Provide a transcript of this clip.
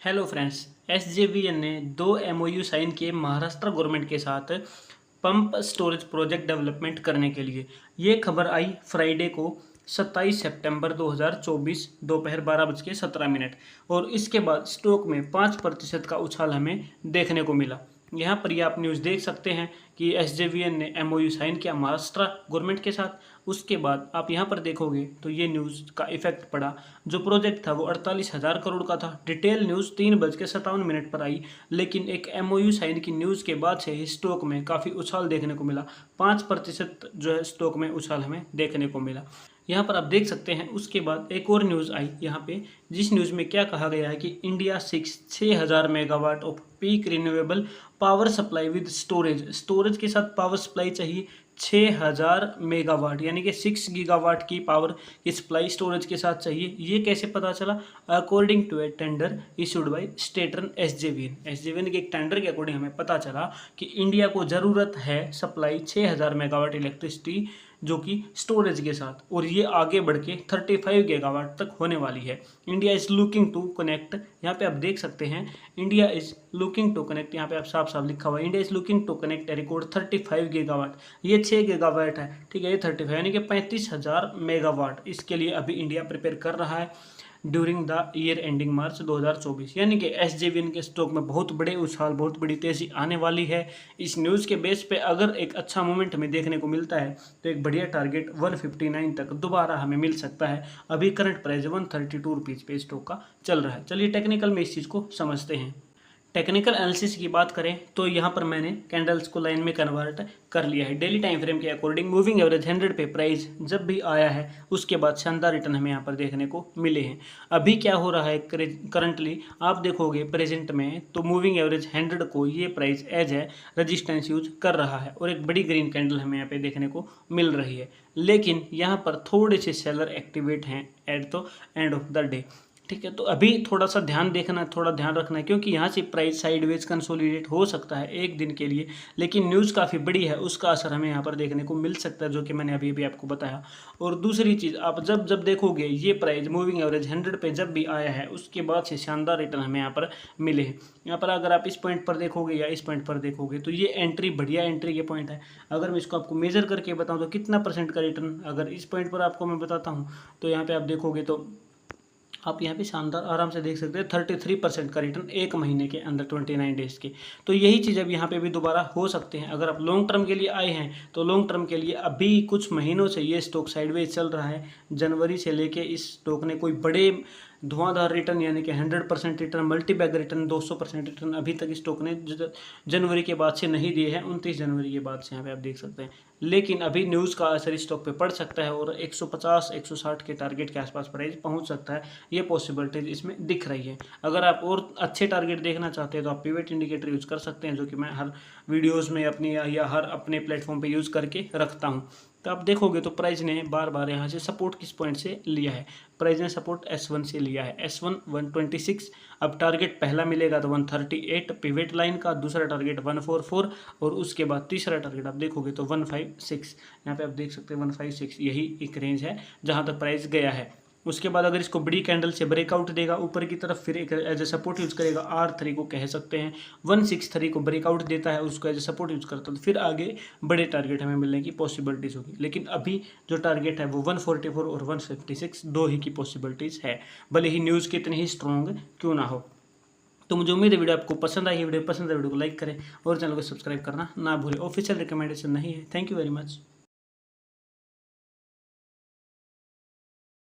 Hello friends, SJVN ने 2 MOU sign किए Maharashtra government के साथ पंप स्टोरेज प्रोजेक्ट डेवलपमेंट करने के लिए। ये खबर आई फ्राइडे को 27 सितंबर 2024 दोपहर 12:17 और इसके बाद स्टॉक में 5% का उछाल हमें देखने को मिला। यहाँ पर ये आप न्यूज़ देख सकते हैं कि एसजेवीएन ने एमओयू साइन किया महाराष्ट्र गवर्नमेंट के साथ। उसके बाद आप यहाँ पर देखोगे तो ये न्यूज़ का इफेक्ट पड़ा। जो प्रोजेक्ट था वो 48,000 करोड़ का था। डिटेल न्यूज़ 3:57 पर आई, लेकिन एक एमओयू साइन की न्यूज़ के बाद से ही स्टॉक में काफ़ी उछाल देखने को मिला। 5% जो है स्टॉक में उछाल हमें देखने को मिला। यहाँ पर आप देख सकते हैं। उसके बाद एक और न्यूज़ आई यहाँ पे, जिस न्यूज़ में क्या कहा गया है कि India 6,000 megawatt off peak renewable power supply with storage के साथ पावर सप्लाई चाहिए 6,000 मेगावाट, यानी कि 6 गीगावाट की पावर की सप्लाई स्टोरेज के साथ चाहिए। ये कैसे पता चला? According to a tender issued by state owned SJVN के एक टेंडर के अकॉर्डिंग हमें पता चला कि इंडिया को ज़रूरत है सप्लाई 6,000 मेगावाट इलेक्ट्रिसिटी जो कि स्टोरेज के साथ, और ये आगे बढ़ के 35 गीगावाट तक होने वाली है। India is looking to connect, यहाँ पे आप देख सकते हैं India is looking to connect, यहाँ पे आप साफ साफ लिखा हुआ है India is looking to connect a record 35 gigawatt. ये 6 गीगावाट है, ठीक है, ये 35 यानी कि 35,000 मेगावाट। इसके लिए अभी इंडिया प्रिपेयर कर रहा है ड्यूरिंग द ईयर एंडिंग मार्च 2024, यानी कि एसजेवीएन के स्टॉक में बहुत बड़े उछाल, बहुत बड़ी तेज़ी आने वाली है। इस न्यूज़ के बेस पे अगर एक अच्छा मोमेंट हमें देखने को मिलता है तो एक बढ़िया टारगेट 159 तक दोबारा हमें मिल सकता है। अभी करंट प्राइस 132 रुपीज़ पे स्टॉक का चल रहा है। चलिए टेक्निकल में इस चीज़ को समझते हैं। टेक्निकल एनालिसिस की बात करें तो यहाँ पर मैंने कैंडल्स को लाइन में कन्वर्ट कर लिया है। डेली टाइम फ्रेम के अकॉर्डिंग मूविंग एवरेज 100 पे प्राइस जब भी आया है उसके बाद शानदार रिटर्न हमें यहाँ पर देखने को मिले हैं। अभी क्या हो रहा है करंटली आप देखोगे प्रेजेंट में तो मूविंग एवरेज 100 को ये प्राइस एज है रजिस्टेंस यूज कर रहा है और एक बड़ी ग्रीन कैंडल हमें यहाँ पे देखने को मिल रही है। लेकिन यहाँ पर थोड़े से सेलर एक्टिवेट हैं at the end of the day, ठीक है। तो अभी थोड़ा सा ध्यान देखना, थोड़ा ध्यान रखना है, क्योंकि यहाँ से प्राइस साइडवेज कंसोलिडेट हो सकता है एक दिन के लिए, लेकिन न्यूज़ काफ़ी बड़ी है, उसका असर हमें यहाँ पर देखने को मिल सकता है, जो कि मैंने अभी अभी आपको बताया। और दूसरी चीज़, आप जब जब देखोगे ये प्राइस मूविंग एवरेज 100 पे जब भी आया है उसके बाद से शानदार रिटर्न हमें यहाँ पर मिले हैं। यहाँ पर अगर आप इस पॉइंट पर देखोगे या इस पॉइंट पर देखोगे तो ये एंट्री बढ़िया एंट्री के पॉइंट है। अगर मैं इसको आपको मेजर करके बताऊँ तो कितना परसेंट का रिटर्न, अगर इस पॉइंट पर आपको मैं बताता हूँ तो यहाँ पर आप देखोगे तो आप यहाँ पे शानदार आराम से देख सकते हैं 33% का रिटर्न एक महीने के अंदर 29 डेज के। तो यही चीज़ अब यहाँ पे भी दोबारा हो सकते हैं। अगर आप लॉन्ग टर्म के लिए आए हैं तो लॉन्ग टर्म के लिए अभी कुछ महीनों से ये स्टॉक साइडवेज चल रहा है। जनवरी से लेके इस स्टॉक ने कोई बड़े धुआंधार रिटर्न यानी कि 100% रिटर्न, मल्टीबैग रिटर्न, 200% रिटर्न अभी तक स्टॉक ने जनवरी के बाद से नहीं दिए हैं, 29 जनवरी के बाद से यहाँ पे आप देख सकते हैं। लेकिन अभी न्यूज़ का असर स्टॉक पे पड़ सकता है और 150-160 के टारगेट के आसपास प्राइस पहुँच सकता है, ये पॉसिबिलिटीज इसमें दिख रही है। अगर आप और अच्छे टारगेट देखना चाहते हैं तो आप पिवट इंडिकेटर यूज़ कर सकते हैं, जो कि मैं हर वीडियोज़ में अपनी या हर अपने प्लेटफॉर्म पर यूज़ करके रखता हूँ। तो आप देखोगे तो प्राइस ने बार बार यहाँ से सपोर्ट किस पॉइंट से लिया है? प्राइस ने सपोर्ट S1 से लिया है, S1 126। अब टारगेट पहला मिलेगा तो 138 पिवट लाइन का, दूसरा टारगेट 144 और उसके बाद तीसरा टारगेट आप देखोगे तो 156। यहाँ पे आप देख सकते हैं 156, यही एक रेंज है जहाँ तक प्राइस गया है। उसके बाद अगर इसको बड़ी कैंडल से ब्रेकआउट देगा ऊपर की तरफ, फिर एक एज ए सपोर्ट यूज़ करेगा, R3 को कह सकते हैं। 163 को ब्रेकआउट देता है, उसको एज ए सपोर्ट यूज़ करता है, तो फिर आगे बड़े टारगेट हमें मिलने की पॉसिबिलिटीज़ होगी। लेकिन अभी जो टारगेट है वो 144 और 156 दो ही की पॉसिबिलिटीज़ है, भले ही न्यूज़ कितनी ही स्ट्रॉन्ग क्यों ना हो। तो मुझे उम्मीद है वीडियो आपको पसंद आई है। वीडियो पसंद है वीडियो को लाइक करें और चैनल को सब्सक्राइब करना ना भूलें। ऑफिशियल रिकमेंडेशन नहीं है। Thank you very much.